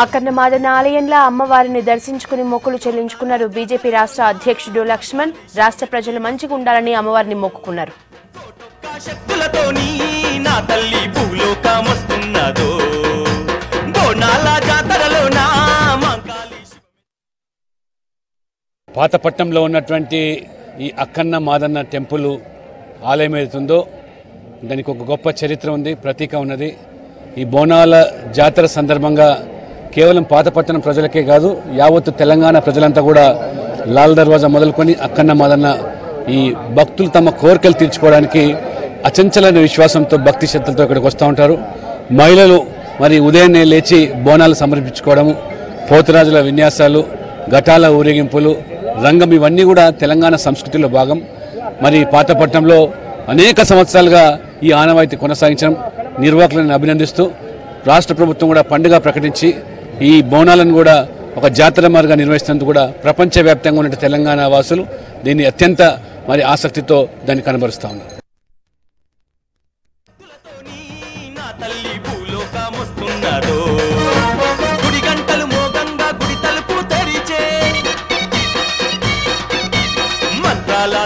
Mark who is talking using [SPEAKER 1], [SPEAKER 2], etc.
[SPEAKER 1] అక్కన్నమాదన్న ఆలయంలో అమ్మవారిని దర్శించుకుని మొక్కులు చెల్లించుకున్నారు బీజేపీ రాష్ట్ర అధ్యక్షుడు లక్ష్మణ్. రాష్ట్ర ప్రజలు మంచిగా ఉండాలని అమ్మవారిని మొక్కుకున్నారు.
[SPEAKER 2] పాతపట్నంలో ఉన్నటువంటి ఈ అక్కన్న మాదన్న టెంపుల్ ఆలయం ఏదైతుందో దానికి ఒక గొప్ప చరిత్ర ఉంది, ప్రతీక ఉన్నది. ఈ బోనాల జాతర సందర్భంగా కేవలం పాతపట్నం ప్రజలకే కాదు, యావత్తు తెలంగాణ ప్రజలంతా కూడా లాల్ దర్వాజా మొదలుకొని అక్కన్న మాదన్న ఈ భక్తులు తమ కోరికలు తీర్చుకోవడానికి అచంచలైన విశ్వాసంతో భక్తి శ్రద్ధలతో ఇక్కడికి వస్తూ ఉంటారు. మహిళలు మరి ఉదయాన్నే లేచి బోనాలు సమర్పించుకోవడము, పోతురాజుల విన్యాసాలు, ఘటాల ఊరేగింపులు, రంగం ఇవన్నీ కూడా తెలంగాణ సంస్కృతిలో భాగం. మరి పాతపట్నంలో అనేక సంవత్సరాలుగా ఈ ఆనవాయితీ కొనసాగించడం నిర్వాహకులను అభినందిస్తూ రాష్ట్ర ప్రభుత్వం కూడా పండుగ ప్రకటించి ఈ బోనాలను కూడా ఒక జాతర మారుగా నిర్వహిస్తున్నందుకు కూడా ప్రపంచవ్యాప్తంగా ఉన్న తెలంగాణ వాసులు దీన్ని అత్యంత మరి ఆసక్తితో దాన్ని కనబరుస్తూ ఉన్నారు.
[SPEAKER 3] మంత్రాల